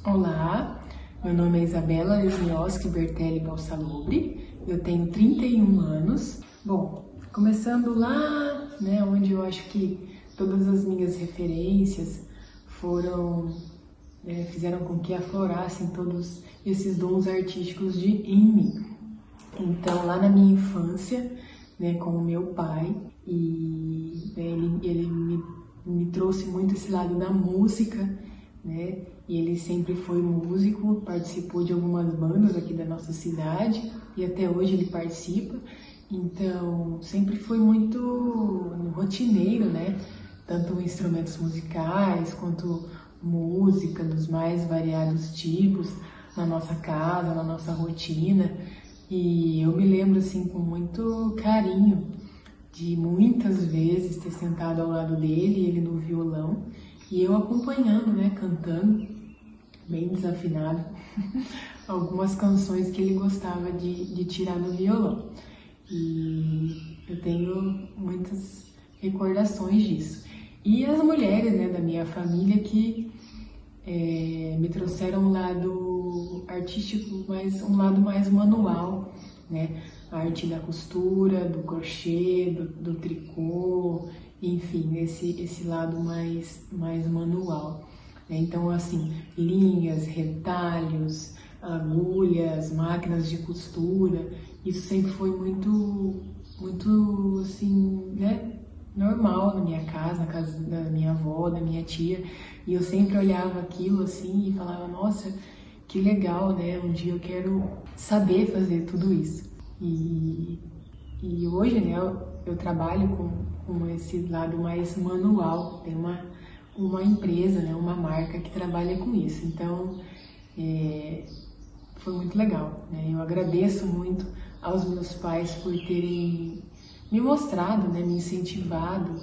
Olá, meu nome é Isabela Lesnioski Bertelli Balsalubre, eu tenho 31 anos. Bom, começando lá, onde eu acho que todas as minhas referências fizeram com que aflorassem todos esses dons artísticos em mim. Então, lá na minha infância, com o meu pai, ele me trouxe muito esse lado da música, e ele sempre foi músico, participou de algumas bandas aqui da nossa cidade e até hoje ele participa. Então, sempre foi muito rotineiro, tanto instrumentos musicais quanto música dos mais variados tipos na nossa casa, na nossa rotina. E eu me lembro assim com muito carinho de muitas vezes ter sentado ao lado dele, ele no violão, e eu acompanhando, cantando, bem desafinado, algumas canções que ele gostava de tirar no violão. E eu tenho muitas recordações disso. E as mulheres, da minha família que me trouxeram um lado artístico, mas um lado mais manual, a arte da costura, do crochê, do tricô, enfim, esse lado mais manual. Então, assim, linhas, retalhos, agulhas, máquinas de costura, isso sempre foi muito assim, normal na minha casa, na casa da minha avó, da minha tia, e eu sempre olhava aquilo assim e falava, nossa, que legal, um dia eu quero saber fazer tudo isso. E hoje, eu trabalho com esse lado mais manual, tem uma empresa, uma marca que trabalha com isso, então foi muito legal, eu agradeço muito aos meus pais por terem me mostrado, me incentivado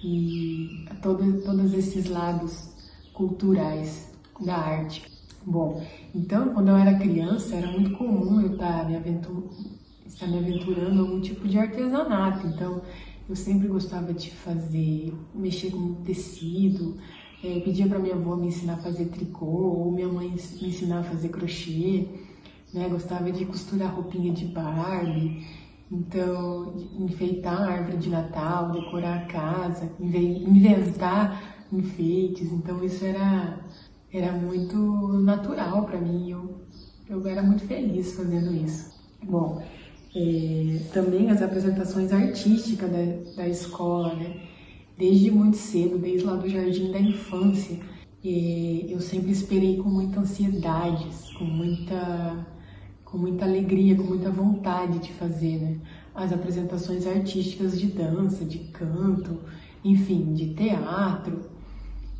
e a todos esses lados culturais da arte. Bom, então quando eu era criança era muito comum eu estar me aventurando em algum tipo de artesanato, então eu sempre gostava de mexer com tecido, pedia para minha avó me ensinar a fazer tricô, ou minha mãe me ensinar a fazer crochê, gostava de costurar roupinha de Barbie, então enfeitar a árvore de Natal, decorar a casa, inventar enfeites, então isso era muito natural para mim, eu era muito feliz fazendo isso. Bom, também as apresentações artísticas da escola, desde muito cedo, desde lá do jardim da infância, eu sempre esperei com muita ansiedade, com muita alegria, com muita vontade de fazer, as apresentações artísticas de dança, de canto, enfim, de teatro,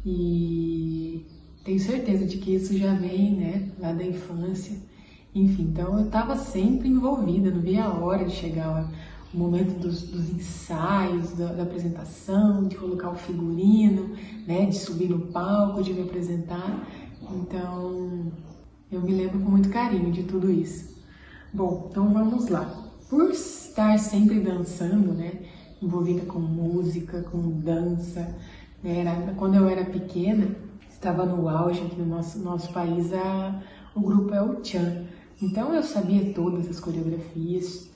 e tenho certeza de que isso já vem, lá da infância. Enfim, então eu estava sempre envolvida, não via a hora de chegar o momento dos ensaios, da apresentação, de colocar o figurino, de subir no palco, de me apresentar. Então, eu me lembro com muito carinho de tudo isso. Bom, então vamos lá. Por estar sempre dançando, envolvida com música, com dança, quando eu era pequena, estava no auge aqui no nosso país, o grupo é o Tchan. Então eu sabia todas as coreografias,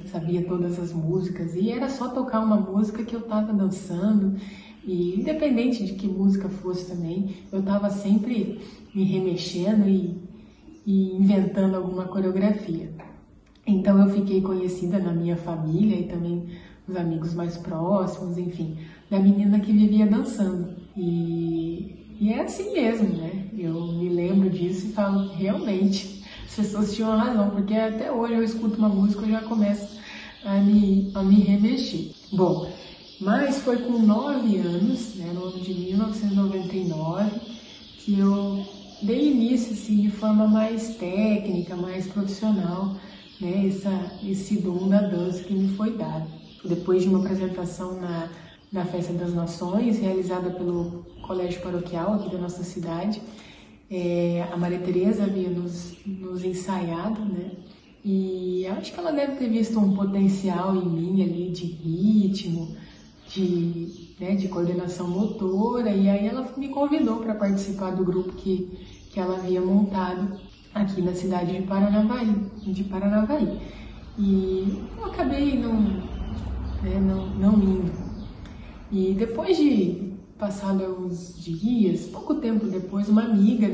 sabia todas as músicas, e era só tocar uma música que eu estava dançando, e independente de que música fosse também, eu estava sempre me remexendo e inventando alguma coreografia. Então eu fiquei conhecida na minha família e também nos amigos mais próximos, enfim, da menina que vivia dançando. E é assim mesmo, eu me lembro disso e falo que realmente as pessoas tinham razão, porque até hoje eu escuto uma música e já começo a me remexer. Bom, mas foi com 9 anos, no ano de 1999, que eu dei início assim, de forma mais técnica, mais profissional, esse dom da dança que me foi dado. Depois de uma apresentação na Festa das Nações, realizada pelo Colégio Paroquial aqui da nossa cidade, a Maria Tereza havia nos ensaiado, e acho que ela deve ter visto um potencial em mim ali de ritmo, de coordenação motora, e aí ela me convidou para participar do grupo que que ela havia montado aqui na cidade de Paranavaí. E eu acabei não indo. E depois de passado uns dias, pouco tempo depois, uma amiga,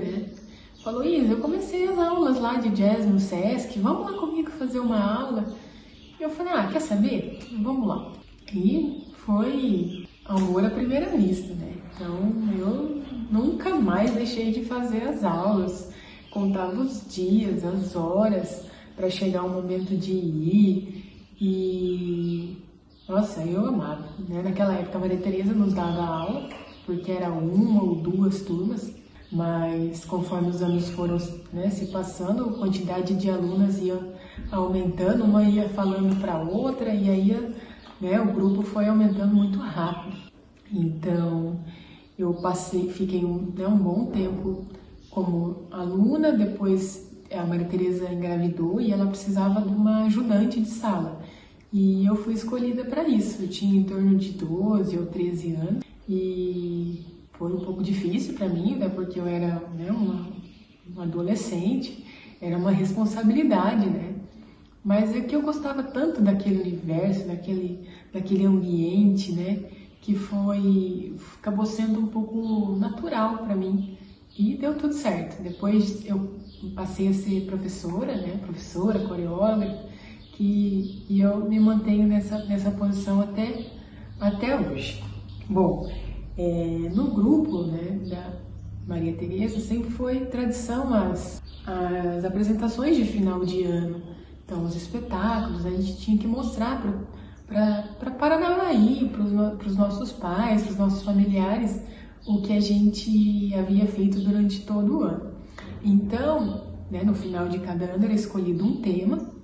falou: Isa, eu comecei as aulas lá de jazz no Sesc, vamos lá comigo fazer uma aula? E eu falei: quer saber? Vamos lá. E foi amor à primeira vista, Então eu nunca mais deixei de fazer as aulas, contava os dias, as horas para chegar o momento de ir. E nossa, eu amava, Naquela época a Maria Tereza nos dava aula, porque era uma ou duas turmas, mas conforme os anos foram se passando, a quantidade de alunas ia aumentando, uma ia falando para outra, e aí o grupo foi aumentando muito rápido. Então eu fiquei um bom tempo como aluna, depois a Maria Tereza engravidou e ela precisava de uma ajudante de sala. E eu fui escolhida para isso. Eu tinha em torno de 12 ou 13 anos e foi um pouco difícil para mim, porque eu era uma adolescente, era uma responsabilidade, Mas é que eu gostava tanto daquele universo, daquele ambiente, que acabou sendo um pouco natural para mim e deu tudo certo. Depois eu passei a ser professora, coreógrafa, e eu me mantenho nessa posição até hoje. Bom, no grupo da Maria Tereza sempre foi tradição as apresentações de final de ano. Então, os espetáculos, a gente tinha que mostrar para Paranavaí, para os nossos pais, para os nossos familiares, o que a gente havia feito durante todo o ano. Então, no final de cada ano era escolhido um tema,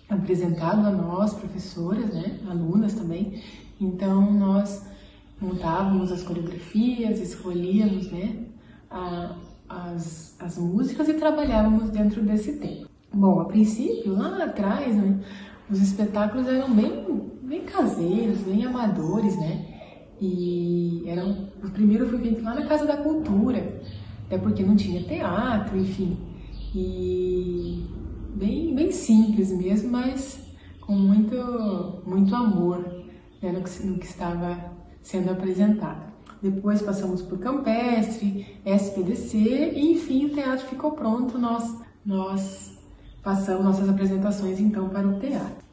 apresentado a nós, professoras, alunas também. Então, nós montávamos as coreografias, escolhíamos as músicas e trabalhávamos dentro desse tema. Bom, a princípio, lá atrás, os espetáculos eram bem caseiros, bem amadores, E o primeiro foi feito lá na Casa da Cultura, até porque não tinha teatro, enfim. E bem simples mesmo, mas com muito amor no que estava sendo apresentado. Depois passamos por Campestre, SPDC e enfim o teatro ficou pronto. Nós passamos nossas apresentações então para o teatro.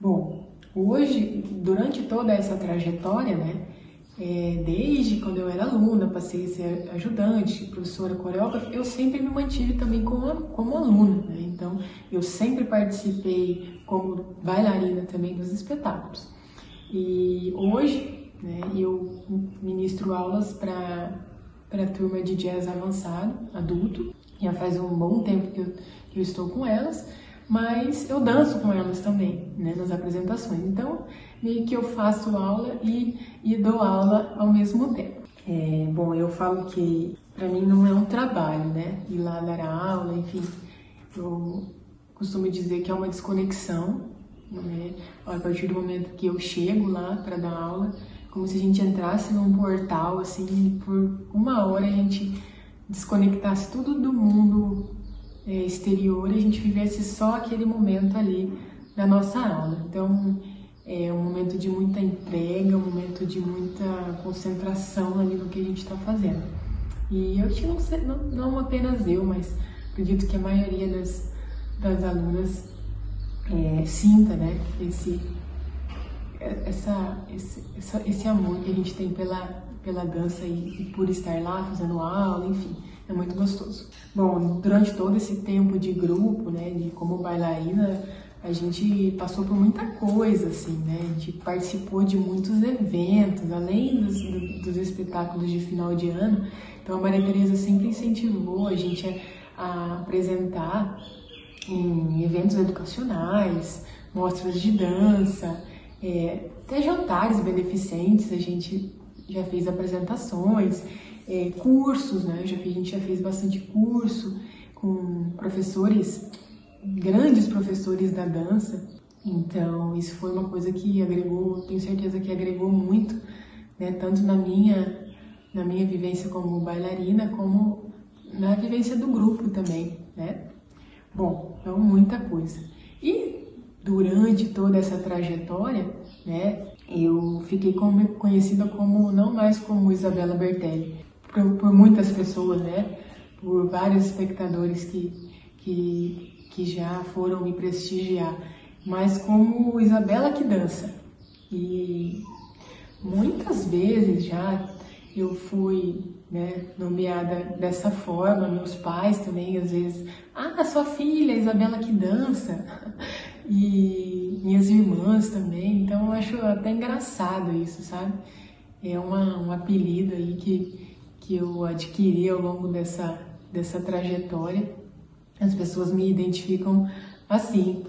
Bom, hoje, durante toda essa trajetória, desde quando eu era aluna, passei a ser ajudante, professora coreógrafa, eu sempre me mantive também como aluna, Então, eu sempre participei como bailarina também dos espetáculos. E hoje, eu ministro aulas para a turma de jazz avançado, adulto. Já faz um bom tempo que eu estou com elas, mas eu danço com elas também, nas apresentações. Então, meio que eu faço aula e dou aula ao mesmo tempo. Bom, eu falo que para mim não é um trabalho, ir lá dar aula, enfim. Eu costumo dizer que é uma desconexão, A partir do momento que eu chego lá para dar aula, como se a gente entrasse num portal, assim, e por uma hora a gente desconectasse tudo do mundo exterior e a gente vivesse só aquele momento ali da nossa aula. Então, é um momento de muita entrega, um momento de muita concentração ali no que a gente está fazendo. E eu acho que não apenas eu, mas acredito que a maioria das alunas sinta, esse amor que a gente tem pela dança e por estar lá fazendo aula, enfim, é muito gostoso. Bom, durante todo esse tempo de grupo, de como bailarina, a gente passou por muita coisa, assim, A gente participou de muitos eventos, além dos espetáculos de final de ano. Então a Maria Tereza sempre incentivou a gente a apresentar em eventos educacionais, mostras de dança, até jantares beneficentes, a gente já fez apresentações, cursos, a gente já fez bastante curso com professores, grandes professores da dança. Então isso foi uma coisa que agregou, tenho certeza que agregou muito, tanto na minha vivência como bailarina, como na vivência do grupo também, né? Bom, então muita coisa. E durante toda essa trajetória, né, eu fiquei conhecida como, não mais como Isabela Bertelli, por muitas pessoas, né, por vários espectadores que já foram me prestigiar, mas como Isabela que dança. E muitas vezes já eu fui, né, nomeada dessa forma, meus pais também às vezes, sua filha, Isabela que dança, e minhas irmãs também, então eu acho até engraçado isso, sabe? É um apelido aí que eu adquiri ao longo dessa trajetória, as pessoas me identificam assim,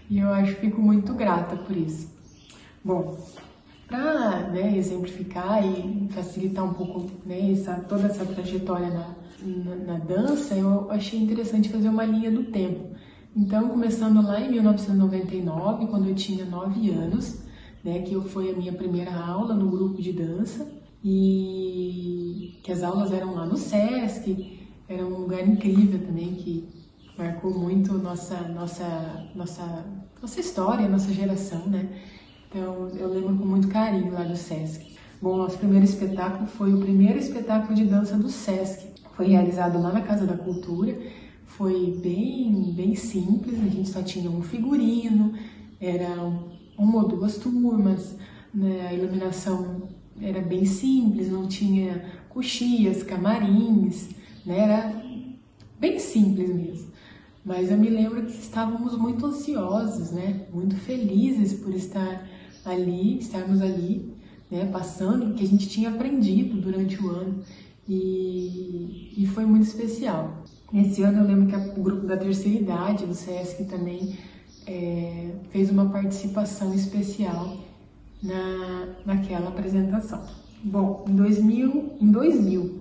e eu fico muito grata por isso. Bom, para, né, exemplificar e facilitar um pouco, né, toda essa trajetória na dança, eu achei interessante fazer uma linha do tempo. Então, começando lá em 1999, quando eu tinha 9 anos, né, que foi a minha primeira aula no grupo de dança, e que as aulas eram lá no Sesc, era um lugar incrível também, que marcou muito nossa história, nossa geração, né? Então, eu lembro com muito carinho lá do Sesc. Bom, nosso primeiro espetáculo foi o primeiro espetáculo de dança do Sesc. Foi realizado lá na Casa da Cultura. Foi bem simples, a gente só tinha um figurino, era uma ou duas turmas, né? A iluminação era bem simples, não tinha coxias, camarins, né? Era bem simples mesmo. Mas eu me lembro que estávamos muito ansiosos, né? Muito felizes por estarmos ali, né? Passando o que a gente tinha aprendido durante o ano, e foi muito especial. Nesse ano eu lembro que o grupo da terceira idade do Sesc também fez uma participação especial naquela apresentação. Bom, em 2000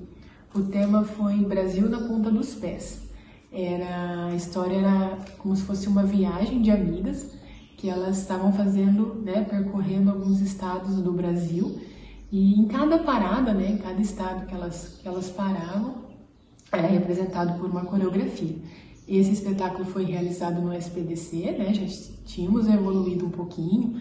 o tema foi Brasil na ponta dos pés. A história era como se fosse uma viagem de amigas que elas estavam fazendo, né, percorrendo alguns estados do Brasil, e em cada parada, né, em cada estado que elas paravam, era representado por uma coreografia. Esse espetáculo foi realizado no SPDC, né, já tínhamos evoluído um pouquinho,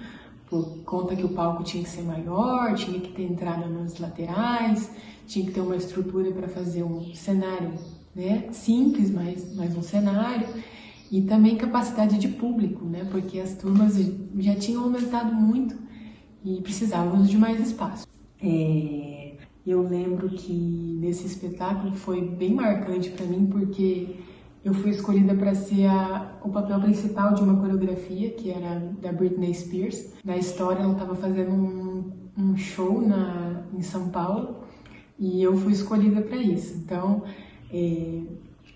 por conta que o palco tinha que ser maior, tinha que ter entrada nas laterais, tinha que ter uma estrutura para fazer um cenário, né, simples, mas um cenário, e também capacidade de público, né, porque as turmas já tinham aumentado muito e precisávamos de mais espaço. Eu lembro que nesse espetáculo foi bem marcante para mim, porque eu fui escolhida para ser o papel principal de uma coreografia que era da Britney Spears. Na história, ela estava fazendo um show em São Paulo, e eu fui escolhida para isso. Então,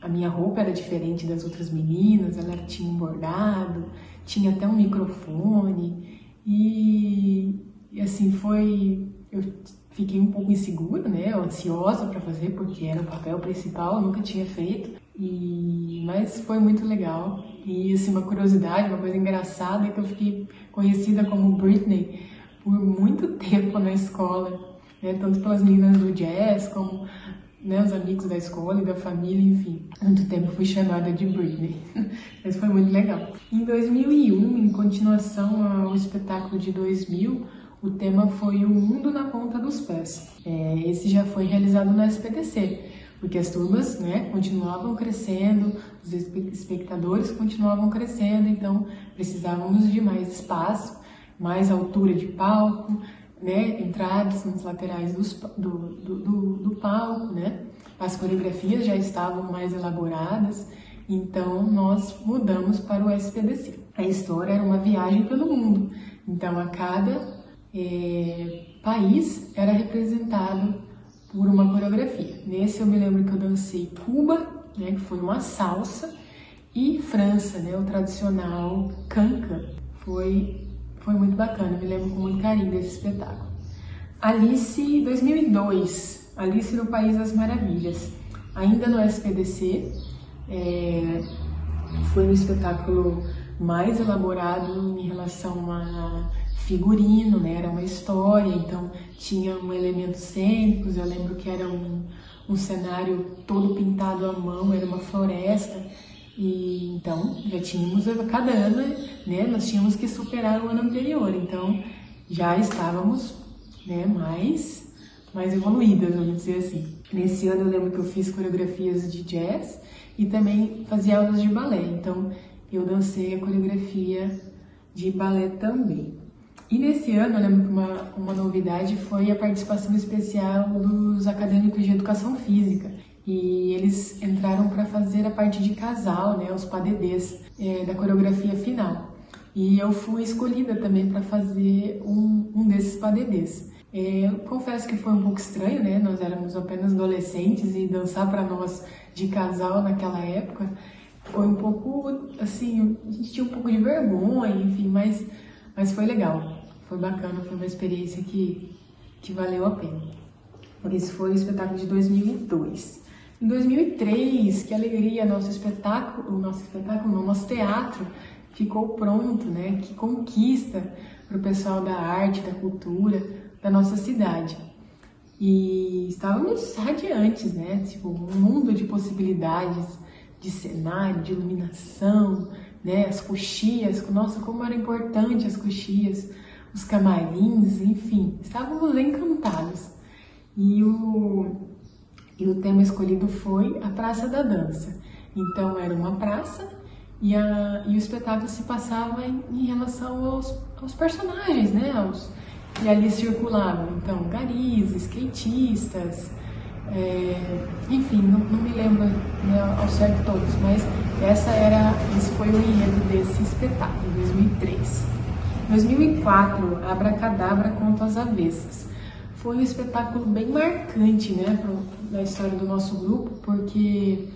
a minha roupa era diferente das outras meninas, ela tinha um bordado, tinha até um microfone, e assim, eu fiquei um pouco insegura, né, ansiosa para fazer, porque era o papel principal, eu nunca tinha feito, mas foi muito legal. E assim, uma curiosidade, uma coisa engraçada, é que eu fiquei conhecida como Britney por muito tempo na escola, né, tanto pelas meninas do jazz, como, né, os amigos da escola e da família, enfim. Muito tempo fui chamada de Britney, mas foi muito legal. Em 2001, em continuação ao espetáculo de 2000, o tema foi O Mundo na Ponta dos Pés. Esse já foi realizado no SPDC, porque as turmas, né, continuavam crescendo, os espectadores continuavam crescendo, então precisávamos de mais espaço, mais altura de palco, né, entradas nas laterais do palco, né? As coreografias já estavam mais elaboradas, então nós mudamos para o SPDC. A história era uma viagem pelo mundo, então a cada país era representado por uma coreografia. Nesse eu me lembro que eu dancei Cuba, né, que foi uma salsa, e França, né, o tradicional cancan. Foi muito bacana, me lembro com muito carinho desse espetáculo. Alice, 2002, Alice no País das Maravilhas, ainda no SPDC, foi um espetáculo mais elaborado em relação a figurino, né? Era uma história, então tinha elementos cênicos. Eu lembro que era um cenário todo pintado à mão, era uma floresta. E então já tínhamos cada ano, né? Nós tínhamos que superar o ano anterior, então já estávamos, né, mais evoluídas, vamos dizer assim. Nesse ano eu lembro que eu fiz coreografias de jazz e também fazia aulas de balé, então eu dancei a coreografia de balé também. E nesse ano eu lembro que uma novidade foi a participação especial dos acadêmicos de educação física. E eles entraram para fazer a parte de casal, né, os padedês da coreografia final. E eu fui escolhida também para fazer um desses padedês. Eu confesso que foi um pouco estranho, né? Nós éramos apenas adolescentes e dançar para nós de casal naquela época foi um pouco assim, a gente tinha um pouco de vergonha, enfim, mas foi legal, foi bacana, foi uma experiência que valeu a pena. Por isso foi o espetáculo de 2002. Em 2003, que alegria, nosso teatro ficou pronto, né? Que conquista para o pessoal da arte, da cultura, da nossa cidade. E estávamos radiantes, né? Tipo, um mundo de possibilidades, de cenário, de iluminação, né? As coxias, nossa, como era importante as coxias, os camarins, enfim, estávamos encantados. E o tema escolhido foi a Praça da Dança. Então era uma praça e o espetáculo se passava em relação aos personagens, né? E ali circulavam, então, garis, skatistas, enfim, não me lembro, né, ao certo todos, mas esse foi o enredo desse espetáculo, em 2003. Em 2004, Abracadabra conta as avessas. Foi um espetáculo bem marcante, né, na história do nosso grupo, porque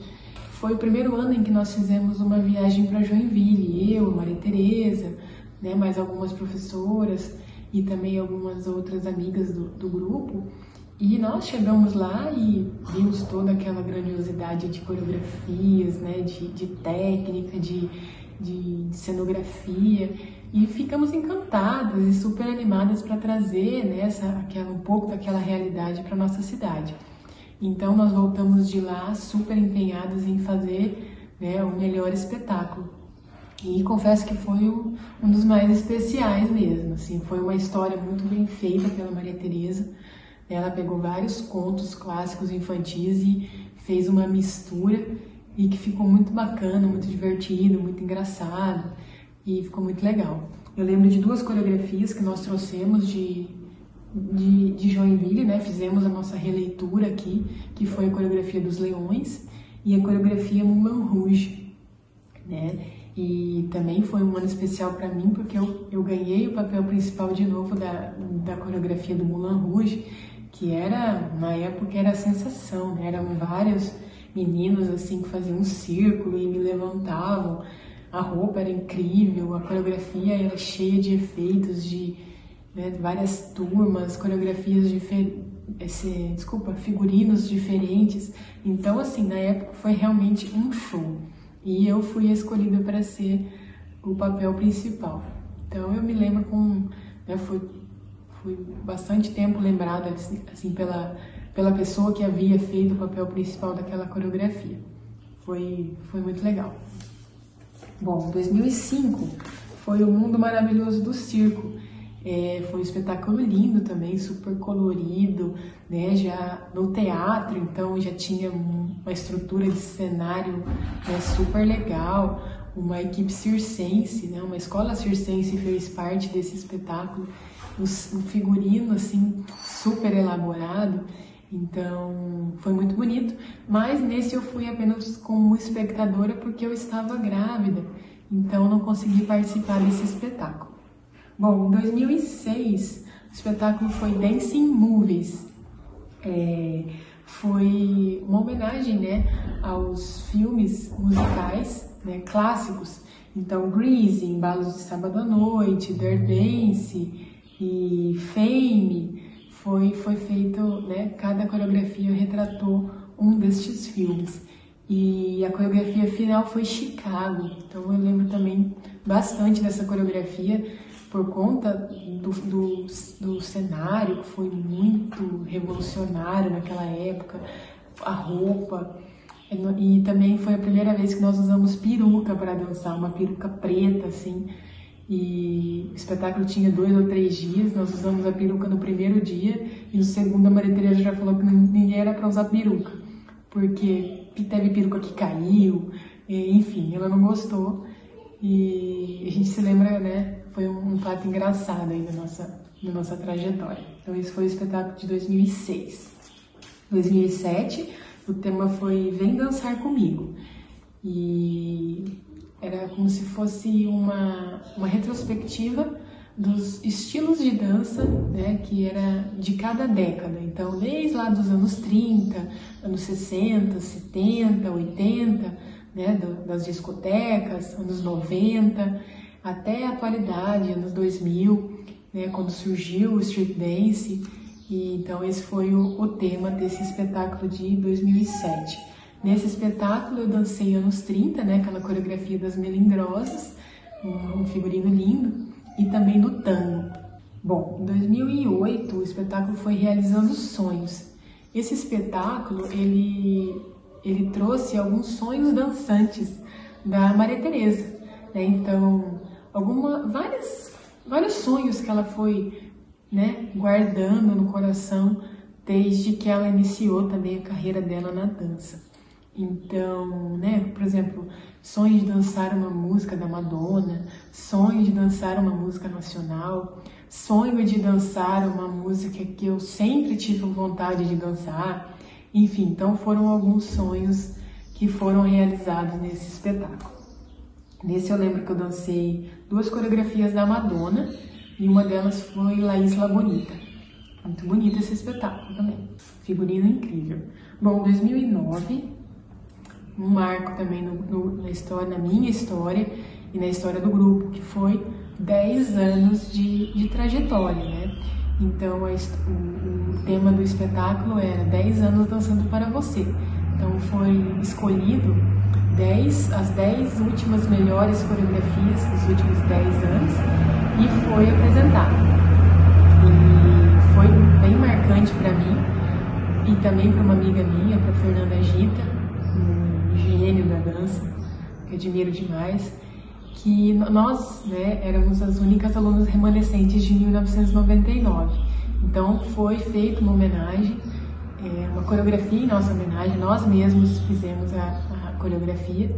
foi o primeiro ano em que nós fizemos uma viagem para Joinville, eu, Maria Tereza, né, mais algumas professoras e também algumas outras amigas do grupo. E nós chegamos lá e vimos toda aquela grandiosidade de coreografias, né, de técnica, de cenografia, e ficamos encantadas e super animadas para trazer, né, um pouco daquela realidade para nossa cidade. Então nós voltamos de lá super empenhadas em fazer, né, o melhor espetáculo. E confesso que foi um dos mais especiais mesmo, assim, foi uma história muito bem feita pela Maria Tereza. Ela pegou vários contos clássicos infantis e fez uma mistura e que ficou muito bacana, muito divertido, muito engraçado e ficou muito legal. Eu lembro de 2 coreografias que nós trouxemos de Joinville, né? Fizemos a nossa releitura aqui, que foi a coreografia dos Leões e a coreografia Moulin Rouge, né? E também foi um ano especial para mim, porque eu ganhei o papel principal de novo da coreografia do Moulin Rouge, que na época era a sensação, né? Eram vários meninos assim que faziam um círculo e me levantavam, a roupa era incrível, a coreografia era cheia de efeitos, né, várias turmas, coreografias figurinos diferentes. Então, assim, na época foi realmente um show. E eu fui escolhida para ser o papel principal. Então eu me lembro né, fui bastante tempo lembrada assim pela pessoa que havia feito o papel principal daquela coreografia. Foi muito legal. Bom, 2005 foi o Mundo Maravilhoso do Circo. Foi um espetáculo lindo também, super colorido, né? Já no teatro, então já tinha uma estrutura de cenário, né, super legal, uma equipe circense, né? Uma escola circense fez parte desse espetáculo, um figurino assim super elaborado, então foi muito bonito. Mas nesse eu fui apenas como espectadora porque eu estava grávida, então não consegui participar desse espetáculo. Bom, em 2006, o espetáculo foi Dancing Movies. Foi uma homenagem, né, aos filmes musicais, né, clássicos. Então, Grease, Embalos de Sábado à Noite, Dirty Dance e Fame. Foi feito, né, cada coreografia retratou um destes filmes. E a coreografia final foi Chicago. Então, eu lembro também bastante dessa coreografia, por conta do cenário, que foi muito revolucionário naquela época, a roupa, e também foi a primeira vez que nós usamos peruca para dançar, uma peruca preta, assim, e o espetáculo tinha 2 ou 3 dias, nós usamos a peruca no primeiro dia, e no segundo a Maria Tereza já falou que ninguém era para usar peruca, porque teve peruca que caiu, enfim, ela não gostou, e a gente se lembra, né, foi um fato engraçado aí na nossa trajetória. Então esse foi o espetáculo de 2006. 2007, o tema foi Vem Dançar Comigo, e era como se fosse uma retrospectiva dos estilos de dança, né, que era de cada década. Então, desde lá dos anos 30, anos 60, 70, 80, né, das discotecas, anos 90, até a atualidade, anos 2000, né, quando surgiu o street dance. E, então, esse foi o tema desse espetáculo de 2007. Nesse espetáculo eu dancei anos 30, né, aquela coreografia das melindrosas, um figurino lindo, e também no tango. Bom, em 2008 o espetáculo foi Realizando Sonhos. Esse espetáculo, ele trouxe alguns sonhos dançantes da Maria Tereza, né? Então, vários sonhos que ela foi, né, guardando no coração desde que ela iniciou também a carreira dela na dança. Então, né, por exemplo, sonho de dançar uma música da Madonna, sonho de dançar uma música nacional, sonho de dançar uma música que eu sempre tive vontade de dançar. Enfim, então foram alguns sonhos que foram realizados nesse espetáculo. Nesse eu lembro que eu dancei 2 coreografias da Madonna e uma delas foi La Isla Bonita. Muito bonito esse espetáculo também. Figurino incrível. Bom, 2009... um marco também na minha história e na história do grupo, que foi 10 anos de trajetória, né? Então, o tema do espetáculo era 10 anos dançando para você. Então, foi escolhido as 10 últimas melhores coreografias dos últimos 10 anos e foi apresentado. E foi bem marcante para mim e também para uma amiga minha, para Fernanda Gita, gênio da dança, que admiro demais, que nós, né, éramos as únicas alunas remanescentes de 1999. Então foi feita uma homenagem, uma coreografia em nossa homenagem, nós mesmos fizemos a coreografia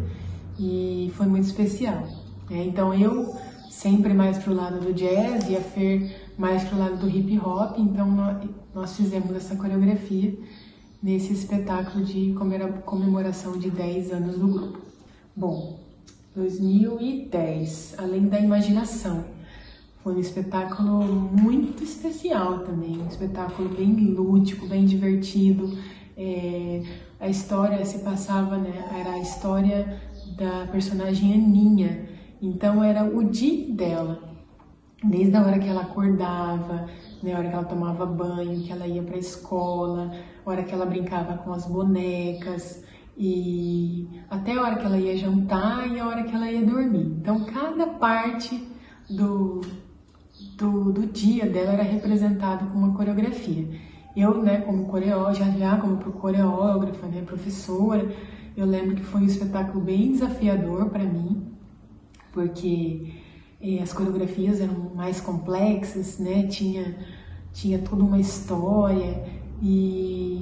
e foi muito especial. Então eu sempre mais pro lado do jazz e a Fer mais pro lado do hip hop, então nós fizemos essa coreografia nesse espetáculo de comemoração de 10 anos do grupo. Bom, 2010, Além da Imaginação, foi um espetáculo muito especial também, um espetáculo bem lúdico, bem divertido. A história se passava, né, era a história da personagem Aninha, então era o dia dela, desde a hora que ela acordava, né, a hora que ela tomava banho, que ela ia para a escola, a hora que ela brincava com as bonecas, e até a hora que ela ia jantar e a hora que ela ia dormir. Então, cada parte do dia dela era representado com uma coreografia. Eu, né, como coreógrafa, né, professora, eu lembro que foi um espetáculo bem desafiador para mim, porque as coreografias eram mais complexas, né? Tinha toda uma história,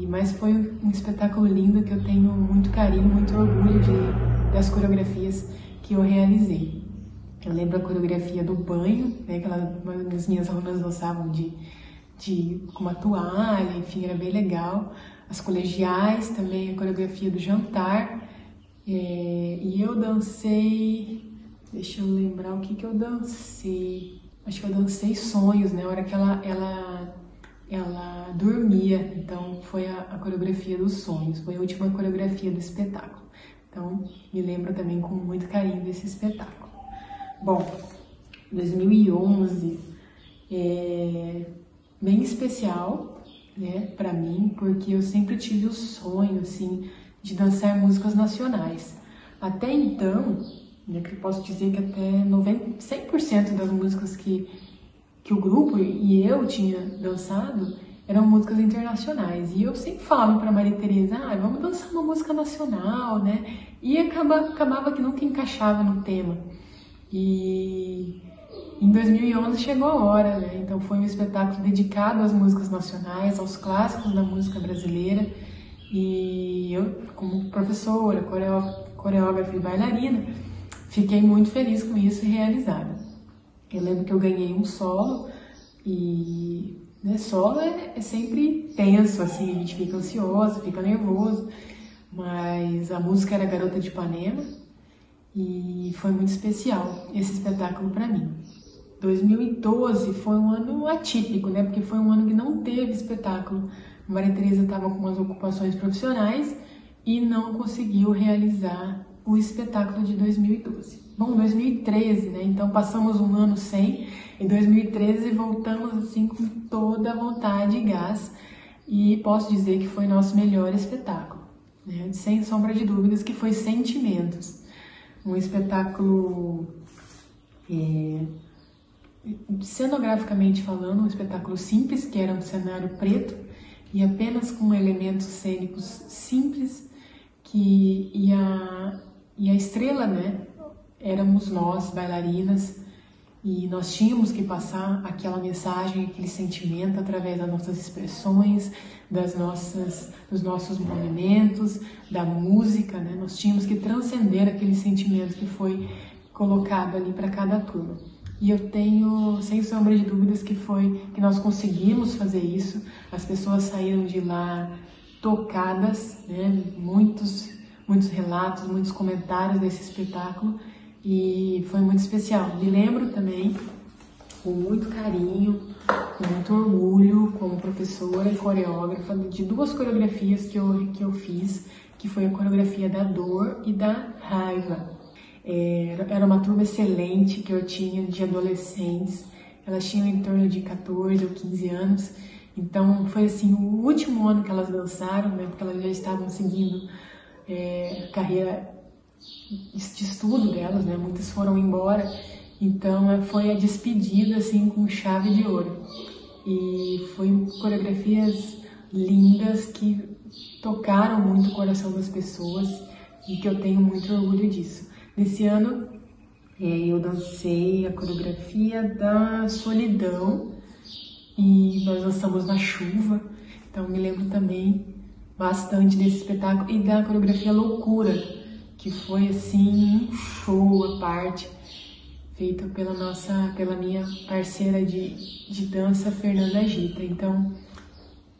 mas foi um espetáculo lindo que eu tenho muito carinho, muito orgulho das coreografias que eu realizei. Eu lembro a coreografia do banho, né? Que as minhas alunas dançavam com uma toalha, enfim, era bem legal. As colegiais também, a coreografia do jantar. E eu dancei... Deixa eu lembrar o que eu dancei. Acho que eu dancei Sonhos, né? A hora que ela dormia. Então, foi a coreografia dos sonhos. Foi a última coreografia do espetáculo. Então, me lembro também com muito carinho desse espetáculo. Bom, 2011 bem especial, né, para mim, porque eu sempre tive o sonho, assim, de dançar músicas nacionais. Até então, né, que eu posso dizer que até 100% das músicas que que o grupo e eu tinha dançado eram músicas internacionais. E eu sempre falo para Maria Tereza, vamos dançar uma música nacional, né? E acabava que nunca encaixava no tema. E em 2011 chegou a hora, né? Então foi um espetáculo dedicado às músicas nacionais, aos clássicos da música brasileira. E eu, como professora, coreógrafa e bailarina, fiquei muito feliz com isso e realizada. Eu lembro que eu ganhei um solo e solo é sempre tenso, assim, a gente fica ansioso, fica nervoso, mas a música era Garota de Ipanema e foi muito especial esse espetáculo para mim. 2012 foi um ano atípico, né? Porque foi um ano que não teve espetáculo. A Maria Tereza estava com umas ocupações profissionais e não conseguiu realizar o espetáculo de 2012. Bom, 2013, né? Então passamos um ano sem, em 2013 voltamos assim com toda a vontade e gás e posso dizer que foi nosso melhor espetáculo, né? Sem sombra de dúvidas que foi Sentimentos, um espetáculo cenograficamente falando, um espetáculo simples, que era um cenário preto e apenas com elementos cênicos simples, e a estrela, né, éramos nós, bailarinas, e nós tínhamos que passar aquela mensagem, aquele sentimento através das nossas expressões, dos nossos movimentos, da música, né? Nós tínhamos que transcender aquele sentimento que foi colocado ali para cada turma. E eu tenho, sem sombra de dúvidas, que nós conseguimos fazer isso. As pessoas saíram de lá tocadas, né? Muitos relatos, muitos comentários desse espetáculo e foi muito especial. Me lembro também, com muito carinho, com muito orgulho, como professora e coreógrafa, de duas coreografias que eu fiz, que foi a coreografia da dor e da raiva. Era uma turma excelente que eu tinha de adolescentes, elas tinham em torno de 14 ou 15 anos, então foi assim o último ano que elas dançaram, né, porque elas já estavam seguindo carreira de estudo delas, né, muitas foram embora, então foi a despedida assim com chave de ouro. E foi coreografias lindas que tocaram muito o coração das pessoas e que eu tenho muito orgulho disso. Nesse ano eu dancei a coreografia da Solidão e nós dançamos na chuva, então me lembro também bastante desse espetáculo e da coreografia Loucura, que foi assim um show à parte, feito pela minha parceira de dança, Fernanda Gita. Então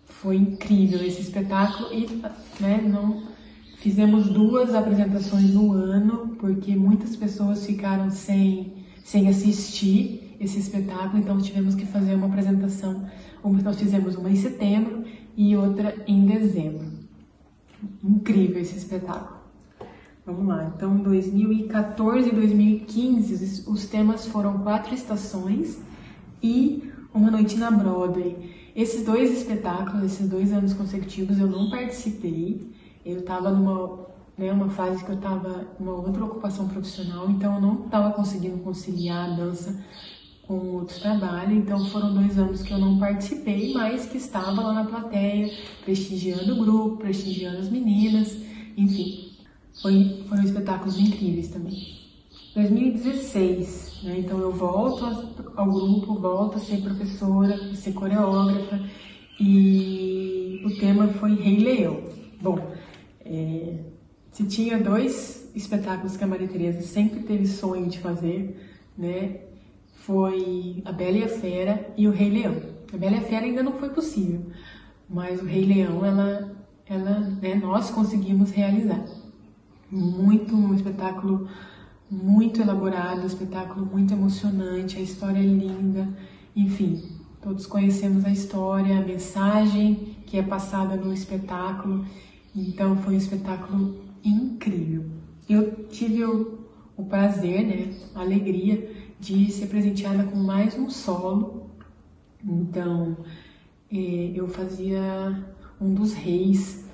foi incrível esse espetáculo e, né, fizemos 2 apresentações no ano, porque muitas pessoas ficaram sem assistir esse espetáculo, então tivemos que fazer uma apresentação. Nós fizemos uma em setembro e outra em dezembro. Incrível esse espetáculo. Vamos lá, então 2014 e 2015 os temas foram 4 estações e Uma Noite na Broadway. Esses 2 espetáculos, esses 2 anos consecutivos eu não participei. Eu estava numa fase que eu estava numa outra ocupação profissional, então eu não estava conseguindo conciliar a dança com outro trabalho, então foram 2 anos que eu não participei, mas que estava lá na plateia, prestigiando o grupo, prestigiando as meninas, enfim, foram espetáculos incríveis também. 2016, né, então eu volto ao grupo, volto a ser professora, a ser coreógrafa, e o tema foi Rei Leão. Bom, se tinha 2 espetáculos que a Maria Tereza sempre teve sonho de fazer, né, foi A Bela e a Fera e o Rei Leão. A Bela e a Fera ainda não foi possível, mas o Rei Leão, né, nós conseguimos realizar. Um espetáculo muito elaborado, um espetáculo muito emocionante, a história é linda, enfim, todos conhecemos a história, a mensagem que é passada no espetáculo, então foi um espetáculo incrível. Eu tive o prazer, né, a alegria de ser presenteada com mais um solo, então eu fazia um dos reis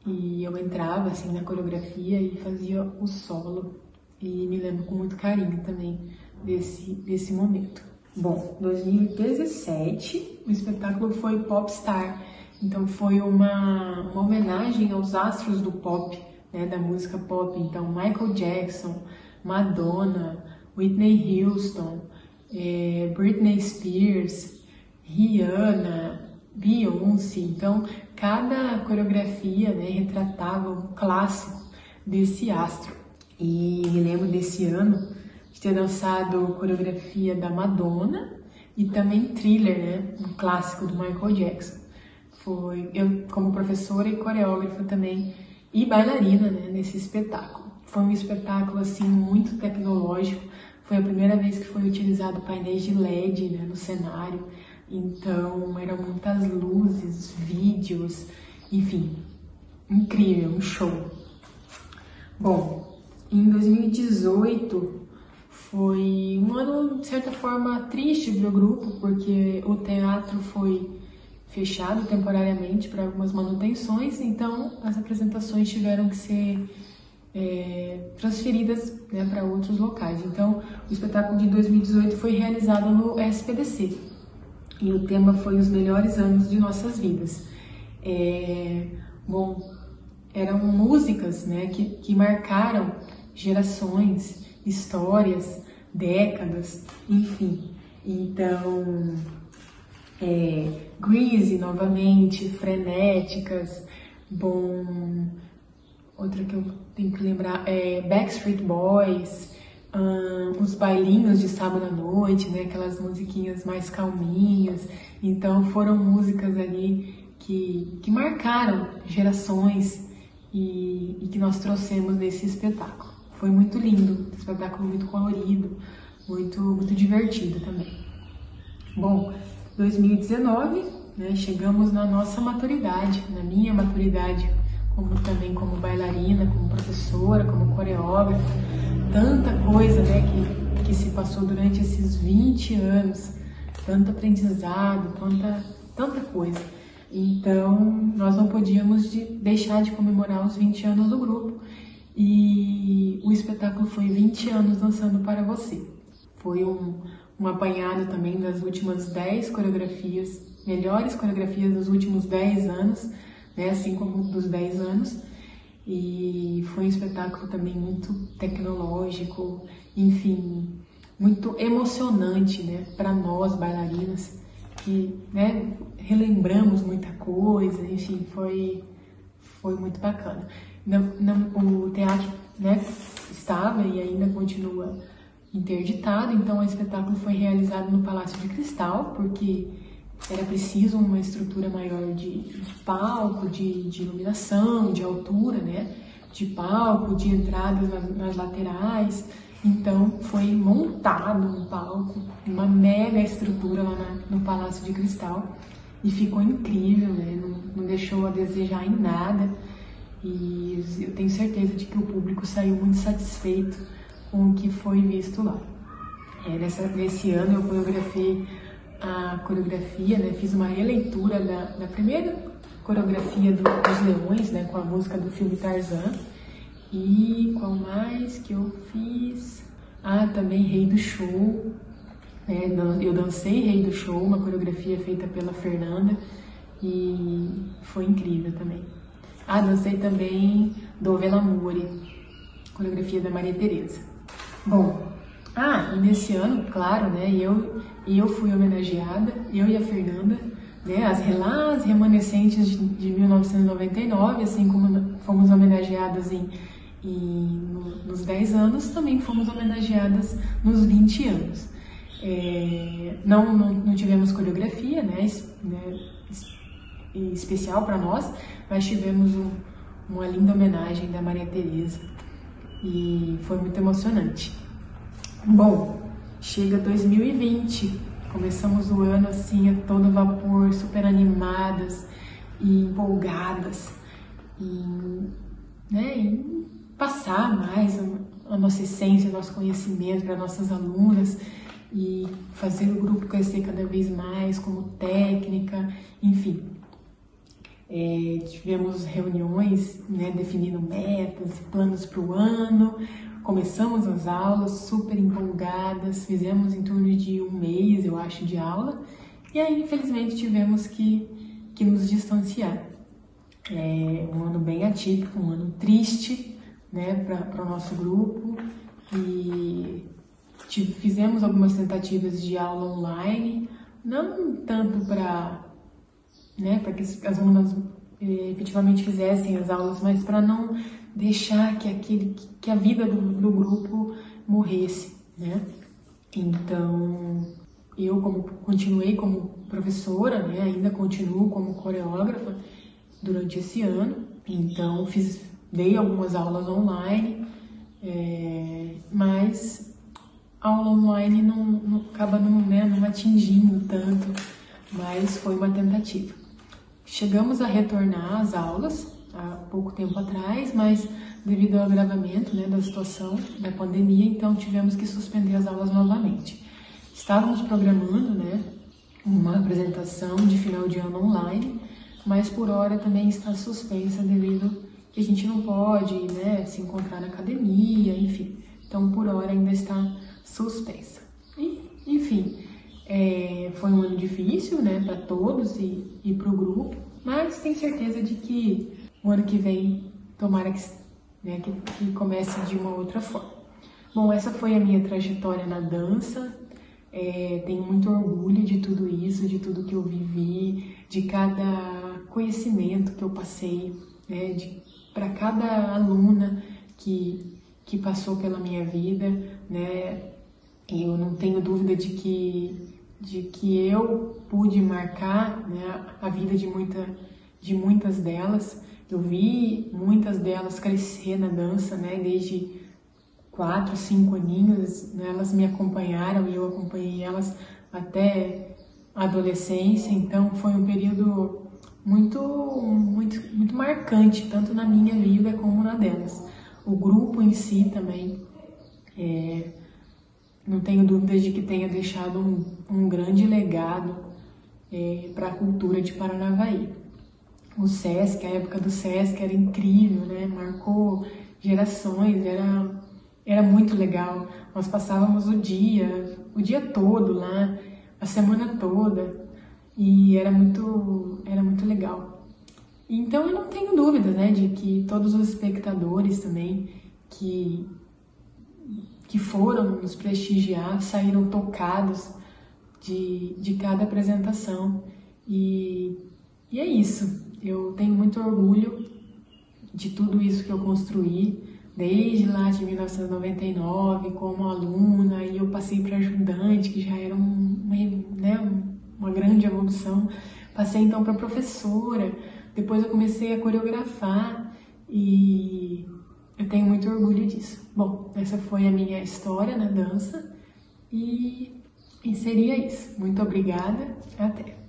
e eu entrava assim na coreografia e fazia o solo e me lembro com muito carinho também desse momento. Bom, 2017 o espetáculo foi Popstar, então foi uma homenagem aos astros do pop, né, da música pop, então Michael Jackson, Madonna, Whitney Houston, Britney Spears, Rihanna, Beyoncé, então cada coreografia, né, retratava um clássico desse astro. E me lembro desse ano de ter dançado coreografia da Madonna e também Thriller, né, um clássico do Michael Jackson. Foi eu como professora e coreógrafa também e bailarina, né, nesse espetáculo. Foi um espetáculo assim muito tecnológico. Foi a primeira vez que foi utilizado painéis de LED, né, no cenário. Então eram muitas luzes, vídeos, enfim, incrível, um show. Bom, em 2018 foi um ano, de certa forma, triste para o grupo, porque o teatro foi fechado temporariamente para algumas manutenções, então as apresentações tiveram que ser transferidas, né, para outros locais. Então, o espetáculo de 2018 foi realizado no SPDC e o tema foi os melhores anos de nossas vidas. Bom, eram músicas, né, que marcaram gerações, histórias, décadas, enfim. Então, Grease novamente, Frenéticas, bom, outra que eu tenho que lembrar Backstreet Boys, os bailinhos de sábado à noite, né, aquelas musiquinhas mais calminhas. Então foram músicas ali que marcaram gerações e que nós trouxemos nesse espetáculo. Foi muito lindo, um espetáculo muito colorido, muito divertido também. Bom, 2019, né, chegamos na nossa maturidade, na minha maturidade, também como bailarina, como professora, como coreógrafa. Tanta coisa, né, que se passou durante esses 20 anos, tanto aprendizado, tanta coisa. Então, nós não podíamos deixar de comemorar os 20 anos do grupo. E o espetáculo foi 20 anos dançando para você. Foi um apanhado também das últimas 10 coreografias, melhores coreografias dos últimos 10 anos, né, assim como dos 10 anos. E foi um espetáculo também muito tecnológico, enfim, muito emocionante, né, para nós bailarinas, que, né, relembramos muita coisa, enfim, foi muito bacana. O teatro, né, estava e ainda continua interditado, então o espetáculo foi realizado no Palácio de Cristal, porque era preciso uma estrutura maior de palco, de iluminação, de altura, né, de palco, de entradas nas laterais. Então foi montado um palco, uma mega estrutura lá no Palácio de Cristal e ficou incrível, né, não deixou a desejar em nada. E eu tenho certeza de que o público saiu muito satisfeito com o que foi visto lá. Nesse ano eu coreografei a coreografia, né, fiz uma releitura da primeira coreografia dos Leões, né, com a música do filme Tarzan. E qual mais que eu fiz? Também Rei do Show, né, eu dancei Rei do Show, uma coreografia feita pela Fernanda e foi incrível também. Dancei também Dove l'amore, coreografia da Maria Tereza. Bom, e nesse ano, claro, né, eu fui homenageada, eu e a Fernanda, né, as remanescentes de 1999, assim como fomos homenageadas nos 10 anos, também fomos homenageadas nos 20 anos. Não tivemos coreografia, né, especial para nós, mas tivemos uma linda homenagem da Maria Tereza e foi muito emocionante. Bom, chega 2020, começamos o ano assim a todo vapor, super animadas e empolgadas em passar mais a nossa essência, o nosso conhecimento para nossas alunas e fazer o grupo crescer cada vez mais como técnica, enfim. tivemos reuniões, né, definindo metas e planos para o ano, começamos as aulas super empolgadas, fizemos em torno de um mês, eu acho, de aula, e aí infelizmente tivemos que nos distanciar. Um ano bem atípico, um ano triste, né, para o nosso grupo, e fizemos algumas tentativas de aula online, não tanto para que as alunas efetivamente fizessem as aulas, mas para não deixar que a vida do grupo morresse, né? Então, eu continuei como professora, né? Ainda continuo como coreógrafa durante esse ano, então dei algumas aulas online, mas a aula online acaba não atingindo tanto, mas foi uma tentativa. Chegamos a retornar às aulas há pouco tempo atrás, mas devido ao agravamento, né, da situação da pandemia, então tivemos que suspender as aulas novamente. Estávamos programando, né, uma apresentação de final de ano online, mas por hora também está suspensa devido que a gente não pode, né, se encontrar na academia, enfim. Então, por hora ainda está suspensa. E, enfim, foi um ano difícil, né, para todos e para o grupo, mas tenho certeza de que o ano que vem, tomara que comece de uma outra forma. Bom, essa foi a minha trajetória na dança. Tenho muito orgulho de tudo isso, de tudo que eu vivi, de cada conhecimento que eu passei, né, para cada aluna que passou pela minha vida, né. Eu não tenho dúvida de que eu pude marcar, né, a vida de muitas delas. Eu vi muitas delas crescer na dança, né, desde 4, 5 aninhos, né, elas me acompanharam e eu acompanhei elas até a adolescência, então foi um período muito marcante, tanto na minha vida como na delas. O grupo em si também, não tenho dúvidas de que tenha deixado um grande legado para a cultura de Paranavaí. O Sesc, a época do Sesc era incrível, né? Marcou gerações, era muito legal. Nós passávamos o dia todo lá, a semana toda, e era muito legal. Então eu não tenho dúvida, né, de que todos os espectadores também que foram nos prestigiar saíram tocados de cada apresentação. E é isso. Eu tenho muito orgulho de tudo isso que eu construí, desde lá de 1999, como aluna, e eu passei para ajudante, que já era uma grande evolução. Passei então para professora, depois eu comecei a coreografar e eu tenho muito orgulho disso. Bom, essa foi a minha história na dança e seria isso. Muito obrigada, até!